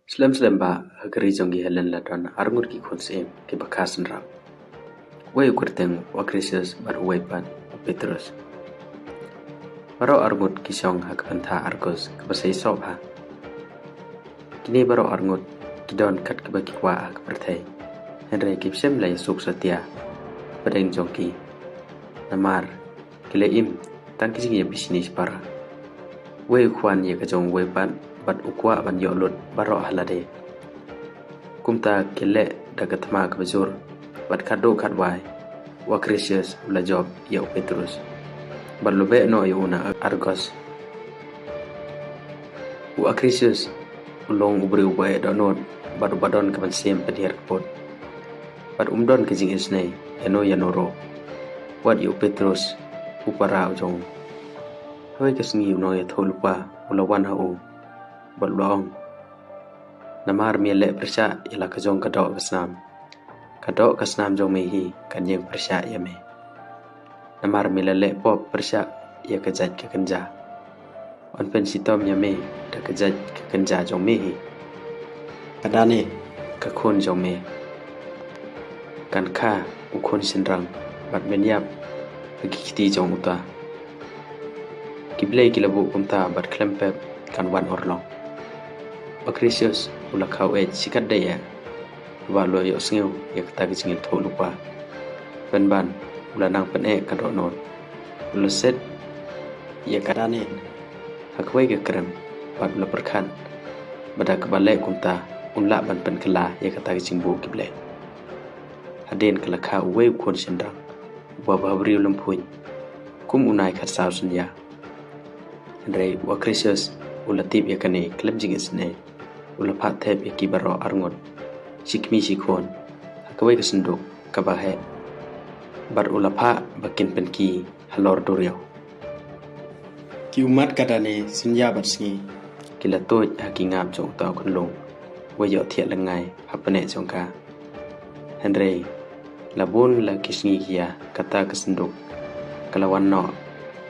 Slam ba hagari jongi helen ladon arngur ki khon sem ke bakasan rap. Way kurteng wakrisus bar wepan Petrus. Baro arngut ki song hakpantha argos ke basai sob ha. Kini baro arngut kidon kat ke baki kwa ak perthai. Henry kipsem lay suk setia. Padeng jongki. Namar kile im tang kising ya bisnis para. Way kwan ya kajong wepan bat ukwa ban yolut baro halade. Kumta kile dagat ma kabajur bat kado kadwai wakrisius ula job ya Petrus. Bat lobe no yuna argos. U akrisius ulong ubri ubai donot bat ubadon kaman sem penir pot. Bat umdon kejing isnei yanoro. Wat ya Petrus upara ujong. Hoi kesengi uno ya tholupa ulawan hau. Berluang. Namar miele persya ialah kejong kadok kesnam. Kadok kesnam jong mehi kan yang persya ia me. Namar miele pop persya ia kejat ke kenja. On pensitom ia me da kejat ke kenja jong mehi. Kadane ke khon jong me. Kan ka ukon senrang bat menyap bagi kiti jong uta. Kiblei kilabu kumta bat klempep kan wan orlong. Akrisius ula kau sikat daya walo yo sngeu ya kata gingil tho lupa ban ula nang pen kadok non ula set ya kadane hakwai ke krem bat ula perkhan bada kebale kumta unla ban pen kala ya kata gingbu kible haden kala ka we kon sendang wa babri lampuin kum unai khat saw sunya Andre Akrisius ula tip ya kane klem jingis ne ula pat thep ya kibaro arngot sikmi sikon hakawai kesenduk kabahe bar ula pha bakin penki halor doryo ki umat kadane sunya batsingi kila toj hakingap jong taw kunlong wayo thiat langai hapane jongka Henry labun la kisngi kia kata kesenduk kalawan no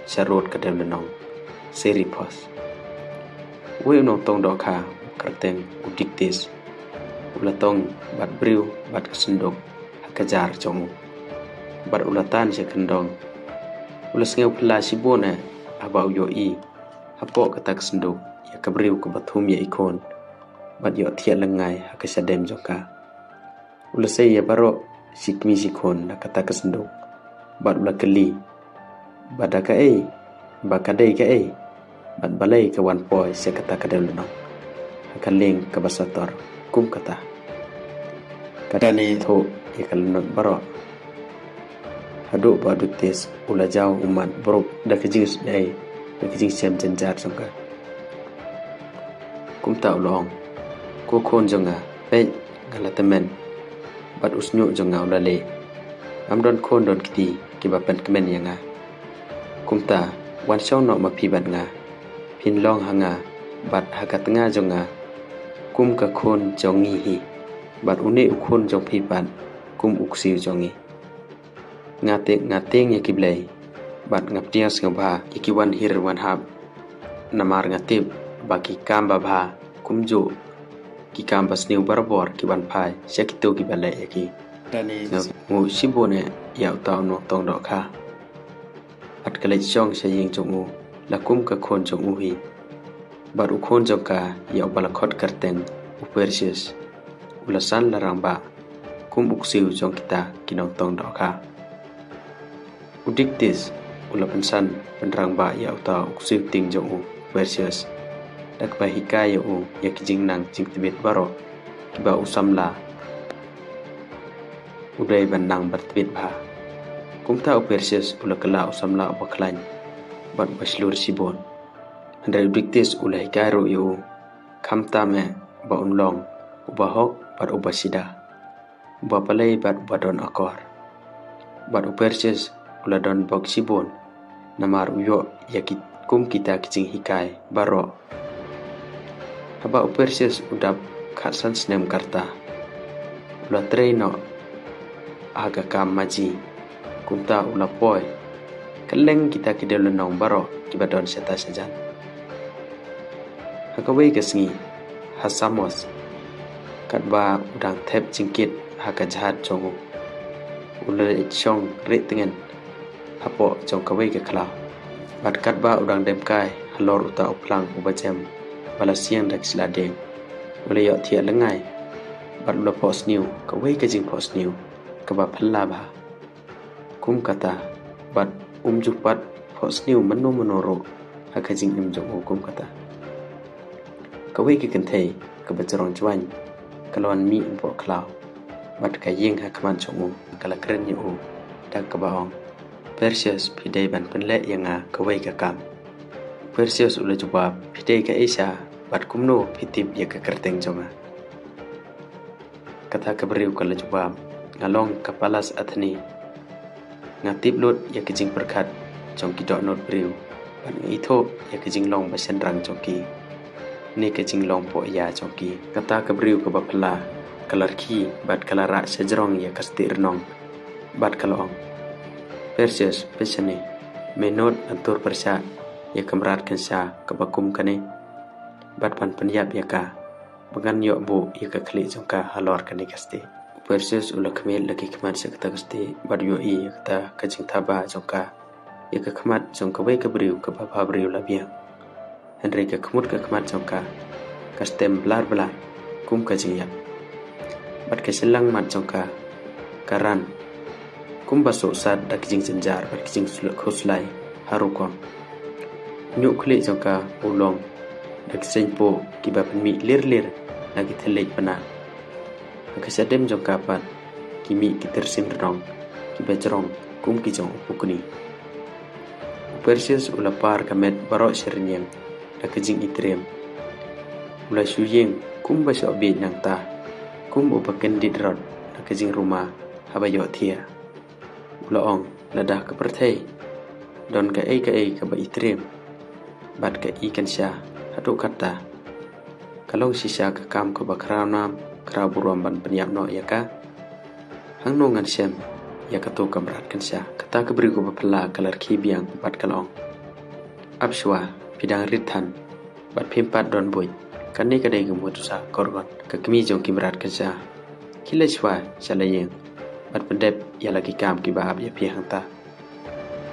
sarot kadem lenong seri pos Wei no tong doka kerteng udiktis ulatong bat briu bat kesendok hakajar jong bat ulatan se kendong ulas ngeu pla sibone abau yo I hapo kata kesendok ya kabriu ke bathum ya ikon bat yo thia lengai hakasadem joka ulasai ya baro sikmi sikon na kata kesendok bat ulakeli badaka bakadai ka bat balai ke wan poi se kata kadel no hakaling ke basator kum kata kadane tho ikalnot baro hadu baduktes ula jaw umat bro da kejis dai da kejis sem jenjar sangka kum ta ulong ko khon jonga pe galatamen bat usnyu jonga ulale amdon khon don kiti kibapen kemen yanga kum ta wan shaw no mapibat nga Pin long hanga bat hakat nga jonga kum ka khon jongi hi bat une ukhon jong phipan kum uksi jongi ngate ya kiblei bat ngaptias ngabha ikiwan hir wan hab namar ngate baki kamba bha kumjo ki kamba sneu barbor ki wan phai sekito ki bale eki tani mu sibone ya taw no tong do kha at kalai chong se ying jongu lakum ka khon jong uhi bar ukhon jong ka ya balakot karteng upersius ulasan laramba kum uksiu jong kita kinong tong doka udiktis ulapansan penrangba ya uta uksiu ting jong upersius dak bahika ya ya kijing nang jing tibet baro kiba usamla udai bandang bertibet ba kumta upersius ulakala usamla baklain bat baslur sibon andai diktis ulai karo yo kamta me ba unlong ubahok bat ubasida ba palai bat badon akor bat uperses uladon bok sibon namar uyo yakit kum kita kicing hikai baro haba uperses udap khatsan snem karta ula treino aga kam maji kumta ula poi keleng kita kidel nong baro kibadon seta sajan hakawai kesngi hasamos Kadba udang tep jingkit haka jahat jongu. Ulai chong ritingen hapo jong kawai ke klau. Bat kadba udang demkai halor uta uplang ubajem bala siang dak siladeng. Ulai yok tiak lengai. Bat ula pos niu kawai ke jing pos niu kaba phalla ba. Kum kata bat jupat pos niu menu menoro haka jing jong kum kata. Kawai ke kentai kaba cerong juan kalauan mi empok klau. Bat kayeng hakaman jongu kala keren yu dak kabaong. Perseus pidai ban penlek yang kawai ke kam. Perseus ula jawab pidai ke Asia bat kumno pitip ya ke kerteng jonga. Kata keberiu kala jawab ngalong kapalas athni ngatip lot ya kejing perkat jong kidok not beriu ban ngitho ya kejing long basendrang jongki ni kejing long po ya jongki. Kata keberiu ke bapala kalarki bat kalara sejerong ya kasti renong bat kalong. Perseus pesane menot antur persya ya kamrat kensa kebakum kane bat pan penyap ya ka bagan yok bu ya ka klik jongka halor kane kasti. Perseus ula kemel lagi kemat sekata kasti bat yo ya kata kajing taba jongka ya ka kemat jongka wei keberiu ke bapa beriu labia. Henry ke kemut ke kemat jongka kastem belar kum kajing ya. Bat keselang mat jongka karan kum basuk sad dak jing senjar bat jing suluk khoslai harukon nyuk klik jongka ulong dak senpo kiba penmi lir lagi telek pana akasadem jongka pat kimi kitersim rong kiba cerong kum kijong upukni. Perseus ula par kamet barok serinyem dak jing itrem ula suyeng kum basuk bit nang ta kum upaken didrot dak jing rumah habayok thia. Ula ong ladah ke perthai don ke ai ke ba itrem bat ke ikan sya hadu kata kalau sisa ke kam ke bakrau nam krau buruam ban penyap no ya ka hang no ngan sem ya katu kamrat kan sya kata ke beri ko bapala kalar kibiang bat kalong abswa pidang rithan bat pimpat don boy kani kadai gemutusa korgon ke kemi jong kimrat kan sya kileswa salayeng bat pendep ya lagi kam ki bahab ya pi hangta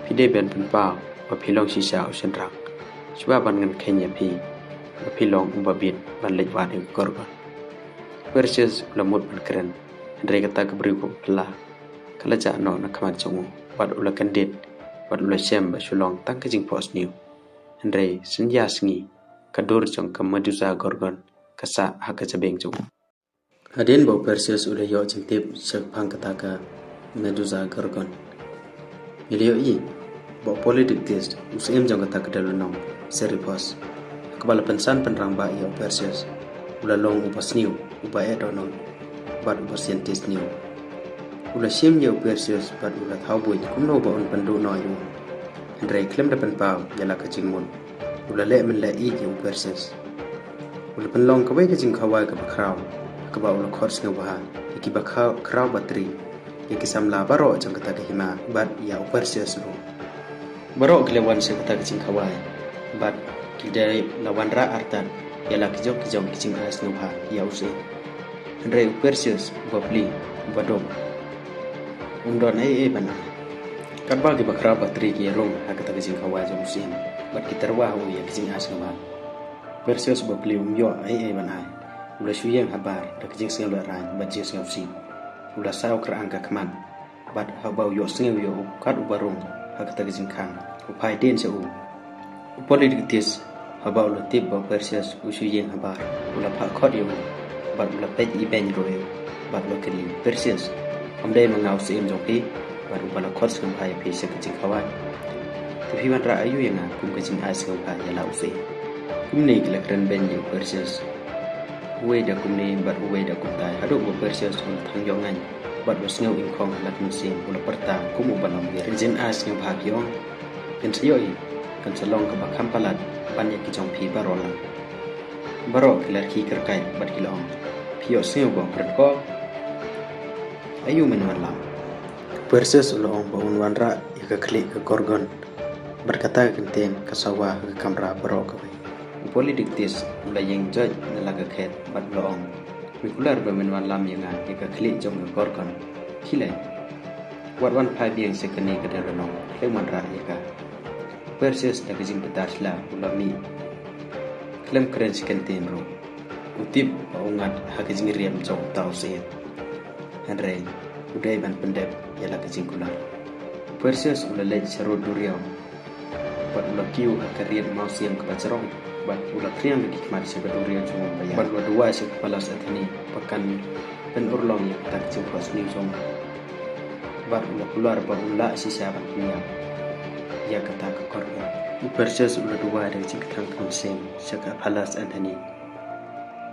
pide ben penpau ba pilong sisa usenrang sebab ban ngan kenya pi ba pilong umbabit ban lejwat ke korban. Perseus lamut ban keren Andre kata keberi ko pela kala ja no na kamat jongu bat ula kandit bat ula sem ba sulong tang kajing pos niu Andre senja sengi kadur jong ke medusa gorgon kasa haka jabeng jong. Hadin bau Perseus udah yo jentip sepang ketaka medusa gorgon. Milio i bau politik tis usim jong ketaka dalunong seripos. Kepala pensan penerang ba yo Perseus ulah long upas niu upa edonon bat upas yentis niu. Ulah sim yo Perseus bat ulah thau buit kumno ba on pendu no yo. Andre klem depan pau yala kajing mun. Ulah le men le i yo Perseus. Ulah penlong kawai kajing kawai ke bakrau. Keba ula khors ngau baha iki bakha krau batri iki samla baro jang kata ke hima bat ya Perseus ro baro kelewan se kata ke kawai bat kidai lawan ra artan ya la kijok kicing as ngau ha ya use Andre Perseus bapli badom undon ai bana kadba ke bakra batri ki rong ha kata ke kawai jang use bat kitarwa ho ya kicing as ngau ha Perseus bapli yo ai bana ula suyeng habar dak jing sing la ran bat jing sing si ula saw kra angka kman bat habau yo sing yo kat ubarung hakata jing khang upai den se u politik tis habau la tip ba Perseus usuyeng habar ula pha khot yo bat ula pej i ben ro bat lo keli Perseus amdai mangau sim joki bat ula khot sing pai pi se jing khawan tapi wan ra ayu yang kum jing as ko pa ya la usi kum ni la kren ben yo Perseus uwe da kumni bat uwe da kumtai hadu bo Perseus un thang yo ngan bat bo sneu in khong lat musim ula perta kumu banom ye jen as ngau phak yo ken sayoi kan salong ka bakham palat banyak ki jong phi barola barok lar ki kerkai bat kilong pio sneu bo perko ayu menwala Perseus ulong bo un wanra ya ka klik ke gorgon berkata kenten kasawa ke kamera barok ka politik tis ulayeng jaj nalaga khet bat loong mikular bermain lam yang jika klik jom korkan kilai wan pai biang sekeni ke dalam leman rat jika Perseus dah kejing betaslah ulami klem keren sekentin ro utip paungat hakejing riam jom tau seet Henry udai ban pendep ialah kejing kular Perseus ulalej sarut duriau buat ulah kiu hakarian mau siam ke bacerong buat ulah kriang di hikmat sebaduriau cuma bayar buat ulah dua si kepala saat ini pekan dan urlong yang tak jumpa seni jom buat ulah keluar buat ulah si sahabat punya ia kata ke korban Perseus ulah dua dari cingkatang kamsing seka palas Anthony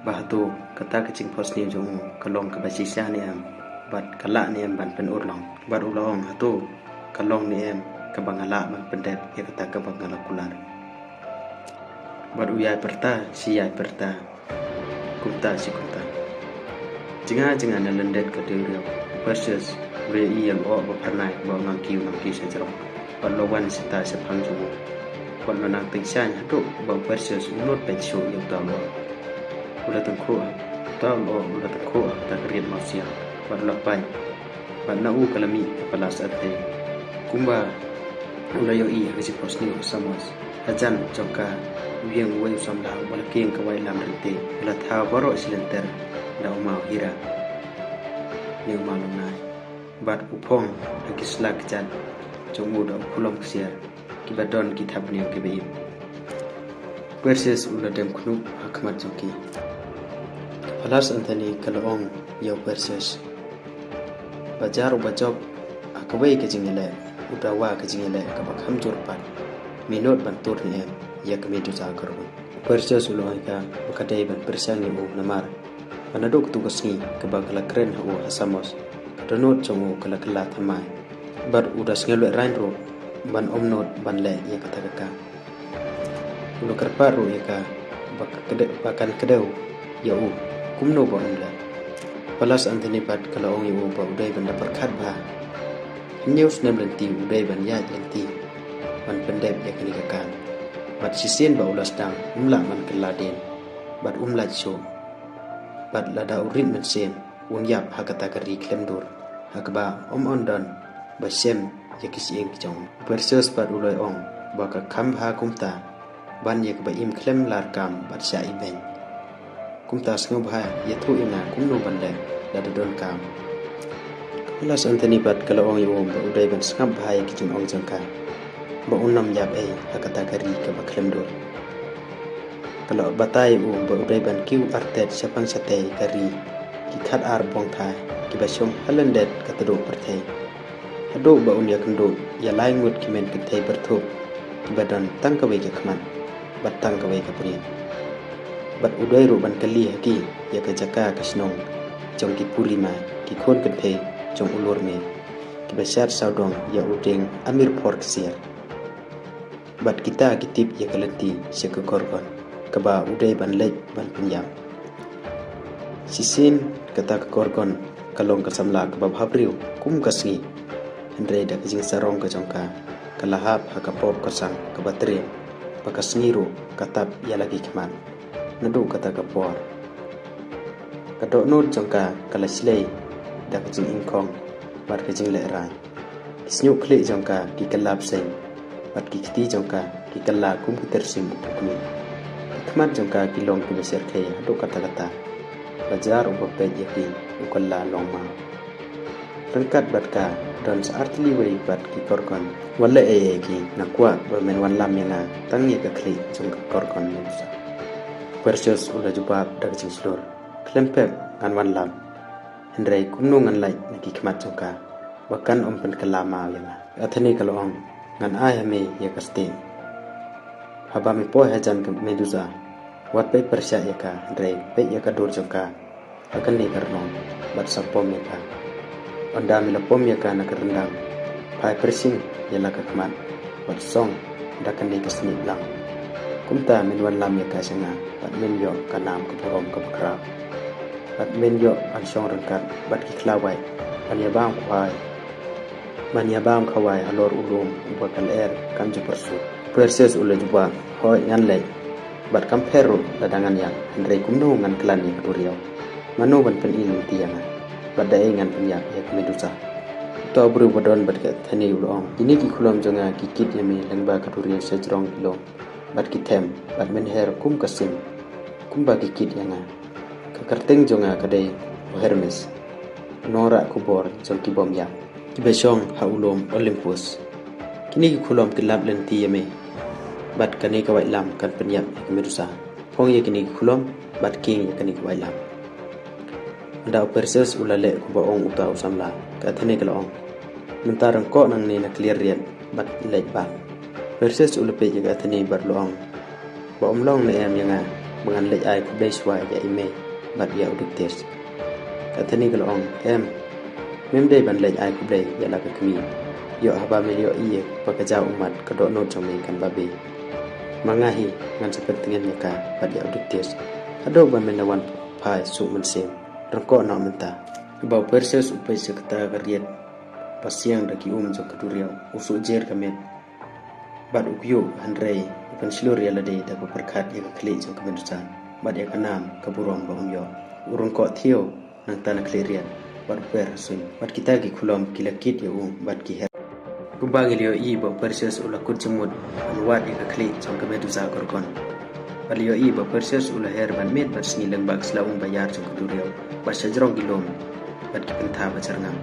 bahatu kata kecing posni jom kalong ke basisah ni am buat kalak ni am ban pen urlong buat ulah ong hatu kalong ni am ke bangala ban pendep ia kata ke bangala kular buat uyai perta si yai perta kumta si kumta jenga na lendet ke duriau Perseus boleh iam o berpernai bawa ngangkiu sejerong buat lawan sita sepang jumu buat menang tingsan hatu bawa Perseus unut pensu yang tahu lo udah tengku tak keriat manusia buat lapai buat nau kalami kepala sate kumba ulah yoi hasi posni usamos hajan jongka yang way samlah wala king kawai lam rite la tha baro silenter da mau hira ni malum nai bat upong lagi slak jan jomu da kulom ksiar kibadon kitab ni ke beim Perseus ulah dem kunu hakmat joki palas Anthony kalong yo Perseus bajar bajob akawai ke jingile udawa ke jingile ka bakham jurpan minot bantur ni ia kami tu sahaja. Perseus ulah ika kadai ban persang ibu namar. Manaduk tugas ni kebakala keren hu asamos. Renot jongu kala kala thamai. Bar udas ngelu rain ro ban omnot ban le ia kata kaka. Ulo kerparu ika bakan kedau ya u kumno ba umla. Palas Anthony pat kala ong ibu ba udai ban dapat khat ba. News nem lenti udai ban ya lenti. Ban pendep ia kini kakan. Bat sisen ba ulas dang umla man keladen bat umla so bat lada urin men sem unyap hakata kari klemdur hakba ondan ba sem yakis ing jong Perseus bat uloi ong ba ka kham ha kumta ban yak ba im klem lar kam bat sha iben kumta sngo ba ya thu ina kumno ban le lada don kam Palas Anthony bat kala ong yo ba udai ban skam ba yak jing ong jangka ba unam yap hakata kari ke baklem dor kalau batai ba udai ban kiu artet sapang sate kari ki khat ar bong thai ki basong halendet katado perthai hado ba unya kendo ya lai ngut kimen kethai bertho ki badan tang kawe ke khman bat tang kawe ke puri bat udai ro ban kali haki ya ke jaka kasnong jong ki puri ma ki khon kethai jong ulur me ki basar saudong ya udeng amir pork siar bat kita kitip ya kalenti seke korban keba udai ban lej ban penyam sisin kata ke korban kalong kasamla keba bhabriu kum kasngi Henry da kijing sarong ke jongka kalahap hakapop kasang keba tre pakasngiru katap ya lagi keman nadu kata ke por kadok nod jongka kalaslei da kijing ingkong bar kijing le rai kisnyu klik jongka ki kalap seng bat kiti jongka ki kala komputer sim ukmi kmat jongka ki long ki beser khay hadu kata bajar ubape yaki ukalla longma rengkat batka dan saartli wei bat ki korkon wala ki nakwa ba men wan lam yana tangi ka kli jongka korkon musa Perseus ulah jubab dag jing slor klempep ngan wan lam Henry kumno ngan lai naki kmat jongka bakan ompen kalama yana athani kalong ngan ayame ya kaste haba me po hajan ke medusa wat pe persya ya ka dre pe ya ka dur jongka akan ni karno bat sapom ya ka onda me lapom ya ka na kerendang pai persing ya la ka kman bat song dakan ni kasni lang kumta men wan lam ya ka sanga bat men yo ka nam ka porom ka bakra bat men yo an song rangkat bat ki klawai an ya bang kwai Mania bam kawai alor ulum ubakal kam jupersu Perseus ulah juba hoi ngan lei bat kamperu ladangan yang Henry kumno ngan klan yang keduriau mano ban pen ilin tiana badai ngan penyak ya Medusa to bru bodon bad ka thani ulong ini ki khulom jonga ki kit yami lengba kaduri sejrong kilo bad ki them bad men her kum kasim kumba ki kit yana ka karteng jonga kadai Hermes nora kubor jong ki bom ya ki besong ha ulom Olympus kini ki khulom ki lab len ti yami bad kani ka wai lam kan penyap ya Medusa phong ye kini ki khulom bad king ya kani ka wai lam da Perseus ulale ku baong utau samla ka thane kalong mentarang ko nang ni na clear riat bat lej ba Perseus ulape jaga thane bar loong ba omlong na em yanga bangan lej ai ku dai swai ya ime bat ya udiktes ka thane kalong em mem dai ban lej ai ku dai ya la ka kmi yo haba melio iye pa ka jau umat ka do no chome kan babe mangahi ngan sepentingan ya ka bat ya udiktes ado ba menawan pai su mensem rangko na menta ba Perseus upai sekta kariat pasiang daki jo kaduriau usu jer kamet bad ukyo handrei upan silur ya lade da perkat ya kli jo kebendusan bad ya kanam kaburong ba umyo urungko thio nang tanah klerian bad per sun bad kita gi khulom kilakit ya bad ki her kubagi lio I ba Perseus ulakut jemut anwat ya kli jo kebendusa korkon Palio I ba Perseus ula her ban met bat snilang bag slaung bayar jong kaduriau ba sajrong gilom bat ki pentha ba charngam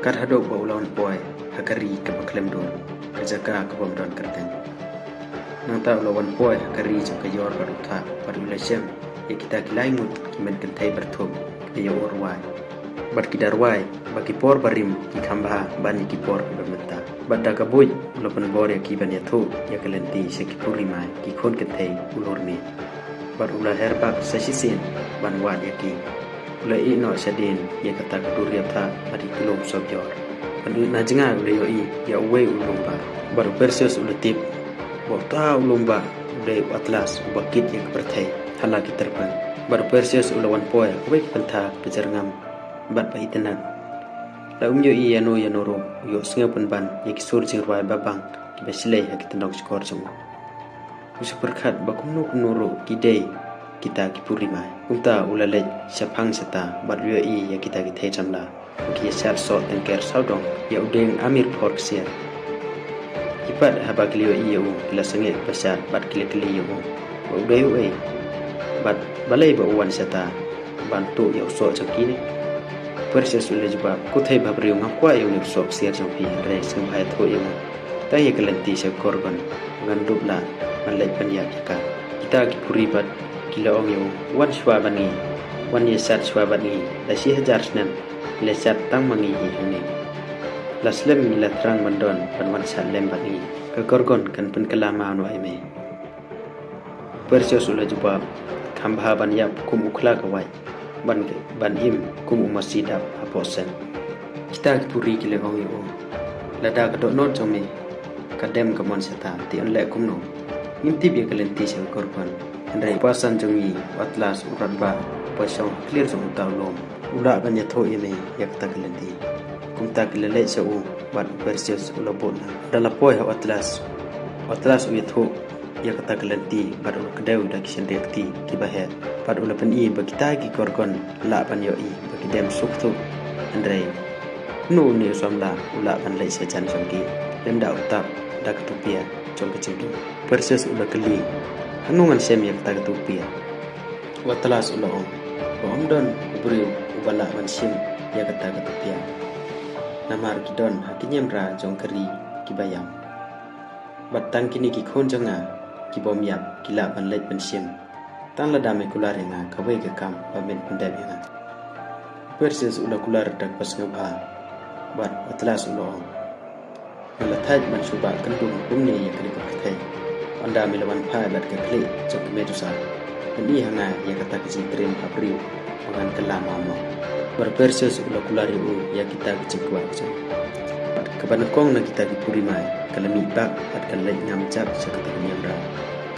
kar hadok ba ulawan boy hakari ka baklem don ka jaka ka bom don karteng nang ta ulawan boy hakari jong ka yor ba utha ba ulasem ye kita kilai mut ki men kentai berthum ke yo orwai bat ki darwai ba ki por barim ki khamba bani ki por ba menta badda ka boy ulapan bor ya ki ban ya thu ya kalenti se ki puri mai ki khon ke thei ulor me bar ula herba sasisen ban wa ya ki ula I no sadin ya kata ka duria tha bari kulom sob yor ban na jinga ula yo I ya we ulumba bar Perseus ula tip bo ta ulumba ule Atlas bakit ya perthai hala ki terpan bar Perseus ula wan poy we pantha pejarngam bat pa itenan la umyo I yano yanoro yo sngapun ban yakisur jingwai babang ki beslei hakitanok skor jong usu perkhat bakumno kunoro kidei kita ki purimai unta ulalej sapang seta badyo I ya kita ki thei chamla ki sar so ten ker saudong ya udeng amir phor sia ipat habaklio I yo kila sange pasar bat kili yo udeu bat balai ba uwan seta bantu ya so chakini Perseus ule jubab kuthai babriu ngakwa yung nipsop siar jompi re sing bhai tho yung tahi kalenti sa korban ngan dubla malai panyak ka kita ki puri bat kila ong yung wan shwa bani wan ye sat shwa bani la si hajar snem le sat tang mangi hi hane la slem la trang bandon pan wan sat lem bani ka korgon kan pen kalama no aime Perseus ule jubab khambha ban yap kum ukhla ka wai ban im kum umasidap aposen kita puri kile ong yo lada ka do not jome kadem ka mon seta ti on le kum no ngimti bi kalenti sel korban andai pasan jongi Atlas uratba pasong clear jong taulom ula ban ya tho ime yak ta kalenti kum ta kile se u bat Perseus ulabon dala poi ha Atlas u tho yak ta kalenti bat kedau dak sendekti ki bahet pat ulapan I bagita ki korgon la pan yo I bagi dem suktu andrei nu ni somla ula pan lai se chan somki dem da utap dak tupia chong kecingdu Perseus ula keli hanungan sem yak ta tupia Atlas ula om don ubri ubala man sim yak ta tupia namar kidon hakinyem ra jong keri ki bayam batang kini ki khon jonga ki bom yap kila pan lai pan sim tan la dame kular nga kawai ke kam pamen kundai nga Perseus ula kular dak pas ngabha bat Atlas ulo ula thaj man suba kandung kumni ya kali kapai anda milawan pha lat ke kli jok Medusa ni hanga ya kata ki trim apriu pangan kelama mo bar Perseus ula kular ya kita kecikwa so bat kaban kong na kita ki purimai kalami bak at kalai ngam cap sakata nyamra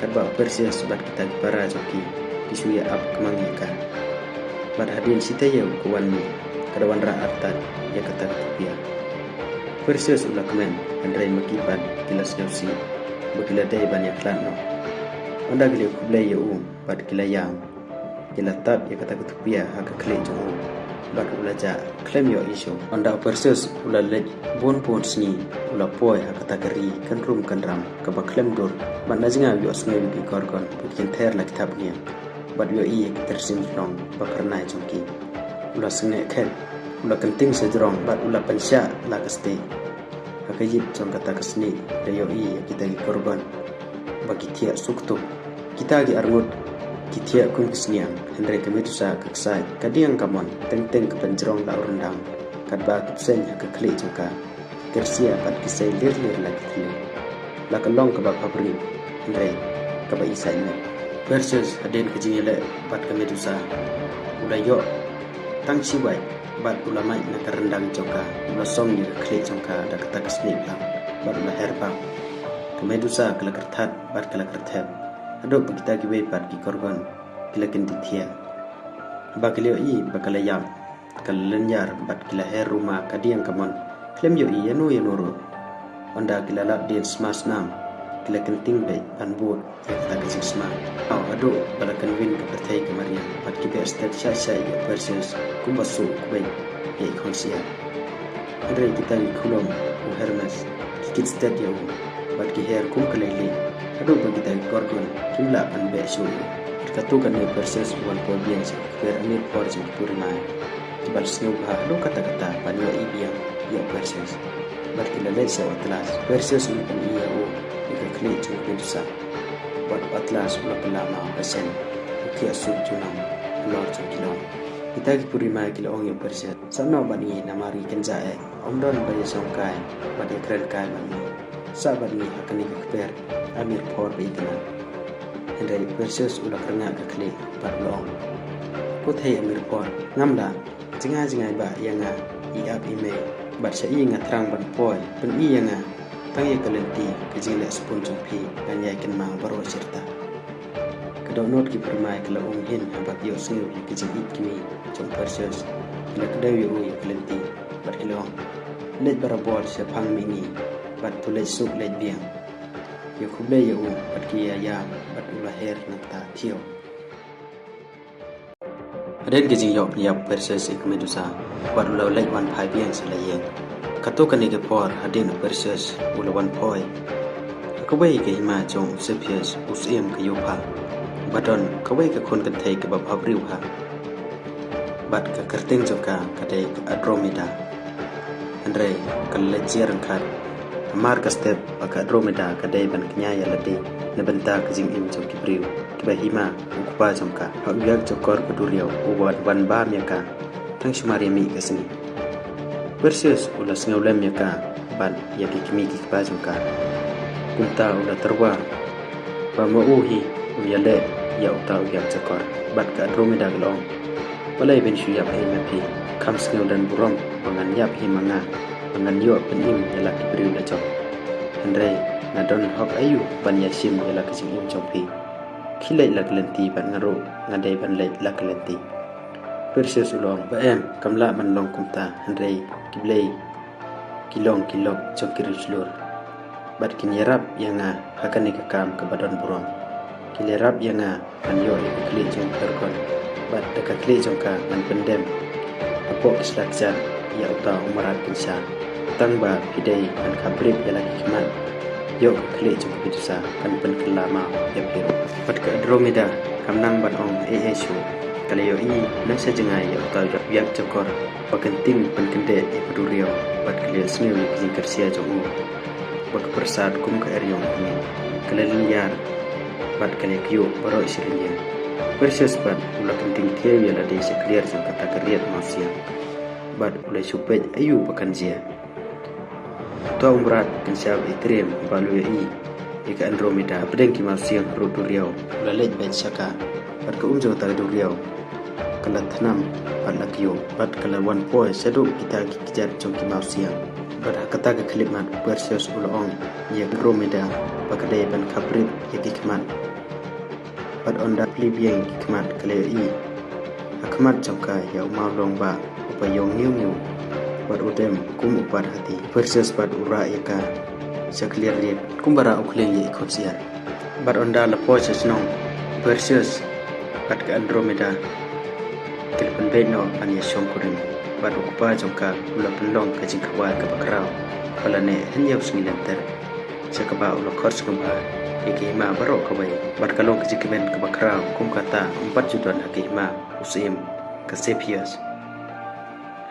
kadba Perseus bat kita para joki kisuya ap kemangika bat hadin sitayo kuwanni kadawan ra artan ya kata tupia Perseus ula kemen andrai makipan kilas neusi bakila dai ban yaklan no anda gile kublai yo bat kilayam jelatap ya kata ketupia haka kle jongo bat ulaja claim yo isu onda perses ulalej bon sni ula poi haka takari kan rum kan ram ka ba claim dor ban najinga yo snel bi korgon bikin ter la kitab ni bat yo i tersim long ba karna jongki ula sne khen ula kenting sejrong bat ula pensya la kaste haka yip jong kata kasni da yo i kita gi korban bagi tiak suktu kita gi armut kitia kun kesniang Henry Kemetusa keksai kadiang kamon teng-teng ke penjerong la urendang kadba kepsen ke klik jangka kersia pat kisai lir-lir lagi tili la kelong ke bab pabri Henry ke ba isai me versus haden ke jingile pat Kemetusa ula yo tang siwai bat ulama na kerendang jangka ula som ni ke klik jangka da kata kesni bang bat ula herba Kemetusa kala kertat bat kala kertep adok kita giwe pat ki korban kila kendi thia bakleo i bakalayam kallenyar bat kila her rumah kadiang kamon klem yo i yano yanoro onda kila lap din smas nam kila kenting be anbut ya kata ke sma adok balakan win ke pertai kemarian pat ki be step sha ya versus kumbasu kubai e konsia andre kita ki kulom u hermes kit step yo bat ki her kum kalele aduk bagi kita korgon jumlah anbe show katukan ni versus one point bien per amir por jin purna tibal snu ha do kata-kata panyo ibiang ya versus berarti lalai sa atlas versus ni pan iya o ika klik jung pinsa buat atlas ula pelama pesen kia sub junam lor jukilong kita ki purima kilo ong ya versus samno bani namari kenjae omdon baye songkai bade kren kai bani sabar ni akan dikeper amir por beitana Henry versus ula keranga ke kli par long puthai amir por ngamla jinga ba yanga iap email bat sa inga trang ban poi pen i yanga tang ye kalenti ke jile spon jumpi dan ya ken ma baro cerita kedo not ki permai kala ong hin bat yo snu ke jin it kimi jom versus ila kedo yo ye kalenti bat kilong let barabor se phang mini bat tulai suk let biang yo khuble yo bat ki ya bat ula her nata thio aden ke jing yo ya versus Kemetusa bat ula let wan phai biang selayen kato kani ke por aden versus ula wan poi kabai ke hima jong sepies usem ke yo pha badon kabai ke kon kan thai ke ba bhabriu ha bat ka kerteng joka kade Andromeda Andre kalle jerang khat amar ka step aka Andromeda kadai ban knya ya lade na banta ka jing im jok kibriu tiba hima ukpa jongka hagyak jokor keduriau ubat ban ba myaka tang shumari mi kasni versus ulas ngaulem myaka ban ya kimi ki pa jongka kunta ula terwa ba mo uhi uyale ya uta ugyak jokor bat ka Andromeda glong balai ben shu ya pai mepi kam skeu dan burom bangan yap himanga bangan yo penim yala kibriu na jok Andre nadon hok ayu ban yasim yala kejing im jompi khilai laklenti ban ngaro ngadai ban lai laklenti versus ulong ba em kamla man long kumta Andre kiblei kilong jokirislur bat kinyarap yanga hakane kakam ke badan burom kilerap yanga ban yo kli jong terkon bat dekat kli jongka man pendem apok islakjan ya uta umarat kinsa tangba pidai kan kabrib ya lagi keman yo kli jong Kemetusa kan pen kelama ya piru pat ke Andromeda kamnang ban ong show kali yo i na sejengai ya uta yak jokor pakenting pen kende e pedurio pat kli snew ki kersia jong bat persat kum ke eriong ini kelelin yar pat kali kyu baro isirinya versus bat ula penting ke ya lade se clear jong kata keriat manusia bat ula supet ayu pakanjia to umrat kan siap itrem balu i ika Andromeda pedeng ki manusia roduriau ula lej bet saka bat ke umjo ta duriau kala thanam bat lakyo bat kala one boy sedu kita kijar jong ki manusia bat kata ke klimat versus ula ong ya Andromeda bakadai ban kabrib ya kikmat bat onda plibiang kikmat kale i akmat jongka ya mau long ba upayong niu bat udem kum upar hati versus bat ura yaka saklir ri kumbara ukleng ye khosiar bat onda lapo chesnong versus bat ke Andromeda kelpan beno ania syong kuring bat ukupa jongka ula pelong ke jingkawa ke bakrau palane hanya usngilanter sakaba ula kors kemba ikima barok kawai bat kalong ke jingkimen ke bakrau kum kata 4 jutaan akima usim ke Sepias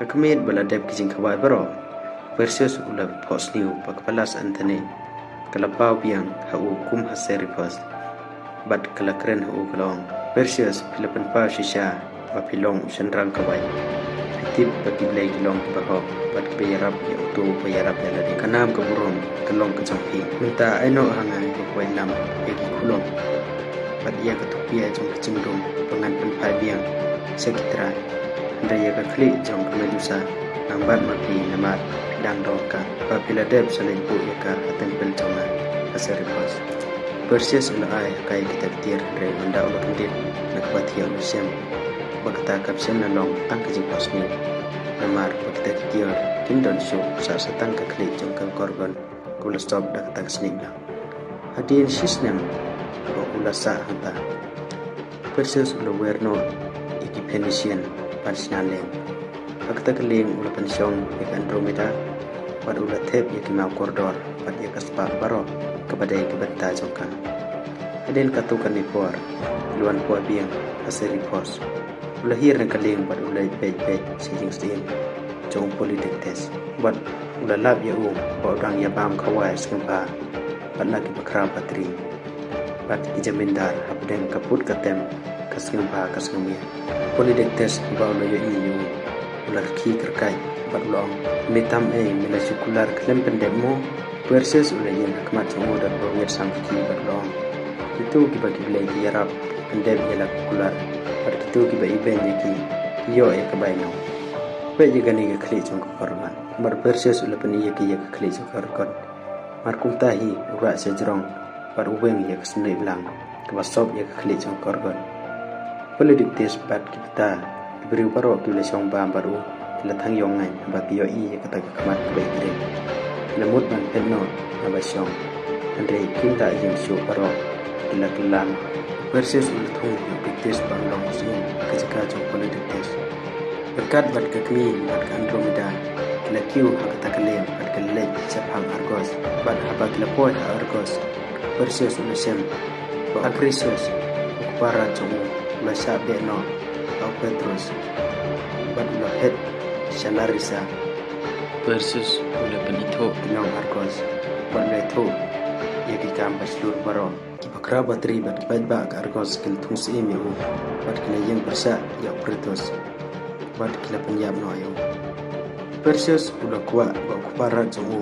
Hakamid baladeb ke jingkawa barok Perseus ula posniu pakpalas antane kalapau biang hau kum haseripas bat kalakren hau kalong Perseus pilapan pa shisha bapilong senrang kawai pitip bagi belai gilong bahok bat bayarap ya utu bayarap ya ladi kanam keburung kelong kecampi minta eno hangai bakwai nam bagi kulong bat ia ketupia jong kecendung pengan penpai biang sekitra anda ia keklik jong kemedusa nambat maki namat dang doka apabila deb selimpu yaka tempel jonga aseripas Perseus ulai kai kita ketir dari anda ulah kendit nak batia usiam bagata kapsen lalong tang kejing posni namar bagata ketir kindon show sa satang keklik jongkal korban kula stop dak tak sning hadin sisnem ulah sa hanta Perseus ulah werno iki Phoenician pansnaleng bagata keling ulah pensyong ik Andromeda pada ulah tep yang kimau koridor pada ia kaspa baro kepada kebenta jongka adin katukan ni puar luan puar biang aseri pos ulah hir dan kaling pada ulah baik-baik sejing sejing jong politik tes buat ulah lab ya orang ya bam kawai sekempa pada lagi bakram patri pada ijamindar apden kaput katem kaskempa kaskemia politik tes bawa ulah ya ulah ki kerkai Barlong mitam mila sekular klem pendemo Perseus ulayin hikmat semua dan berumir sampai barlong itu bagi belai yarap pendem ialah sekular pada itu kiba iben yaki yo kebaino baik juga ni keklik jong korban bar Perseus ula pani yaki keklik jong korban markum tahi urat sejrong bar ubeng ya kesenai belang kebasob ya keklik jong korban politik tes bat kita diberi baro tulis jong bam baru latang yongai bagi yo kata kemat kebaikre lemut ban penno abasyong andre kinda yang syu baro dilakelan Perseus ulthung piktis banglong sin kajaka jong politik tes berkat bat kekmi bat Andromeda lakiu hakata kalem bat kalej sapang Argos bat habat lepoy Argos Perseus ulasem ba Acrisius para jong masa beno au Petrus bat lapet Salarisa Perseus ula penito pinong Argos pada itu ia kikam baslur baro kibakra batri bat baik Argos kil tungsi emiu bat kena yang bersa ya Pretos bat kila penyab no ayo Perseus ula kuat ba kupara jongu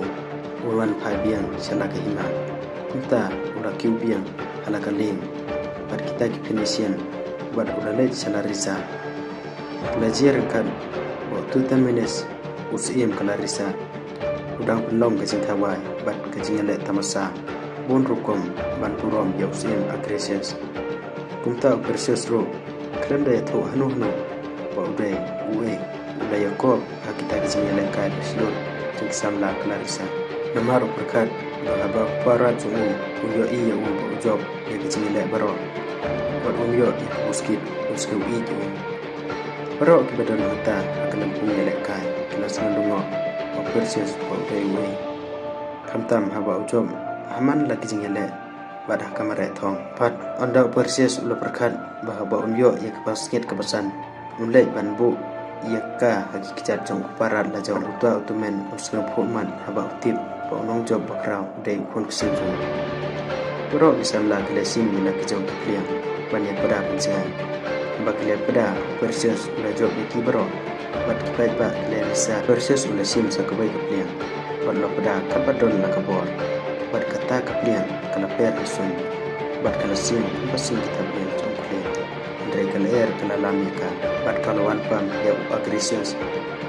uruan pabian salaka hima kita ula kiubian halakaling bat kita ki Phoenician bat ula lej Salarisa belajar kan waktu temenes usim Clarissa udang pelong ke Singkawai bat ke Jingalek Tamasa bon rukom ban purom ya usim Acrisius kumta Perseus ro klenda ya to hanu ba udai uwe uda Yakob kita ke Jingalek kai slur jing samla Clarissa namaro berkat bahaba para jumu uyo iya ba job ya ke Jingalek baro bat uyo ya uskip itu Baro kibadan mata akan punya lekai kelas nandungo Perseus paudai wei kamtam haba ujom haman lagi jingele badah kamare thong pat anda Perseus ula perkat bahaba umyo ya kebasket kebasan mulai banbu ia ka hagi kicat jong parat la jong utua utumen usna phuman haba utip pa onong job bakrau dei kon kusim jong baro bisamla kelesim mina kijong kipliang banyak pada pensian bakile pada Perseus ula job iki baro bat kipai ba Clarissa Perseus ula sim sakabai kepliang bat lo pada kapadon la kabor bat kata kepliang kala per sun bat kala sim pasin kita bel jong kle andre kala er kala lamika bat kalawan pam ya Acrisius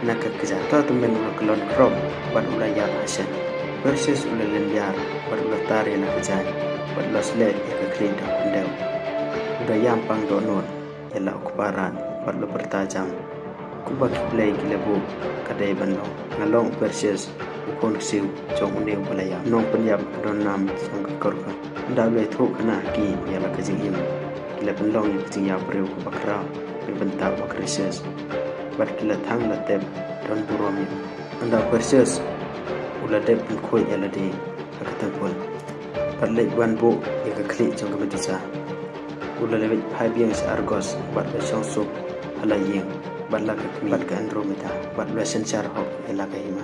nak kejata tu men ula kelon krom bat ula ya hasan Perseus ula lendiar bat ula tari nak kejai bat lo sled ya kekli dak kundau udah yampang donor ialah ukuparan perlu bertajam kubak play kilebu kadai bandong ngalong Perseus upon siu jong uneu balaya nong penyap don nam sang korban nda le thu kana ki ialah kejing im kila penlong yang kucing yau beriu ke bakrau bentak Akrisius bat kila thang la tep don buromi anda Akrisius ula dep kuy ala di akatangpun bat lek wan bu ya ke klik jong kemetisa ula lewit hai biang Argos bat besong sup ala yeng bat la ke bat ke Andromeda bat la sensyar hok ela ke hima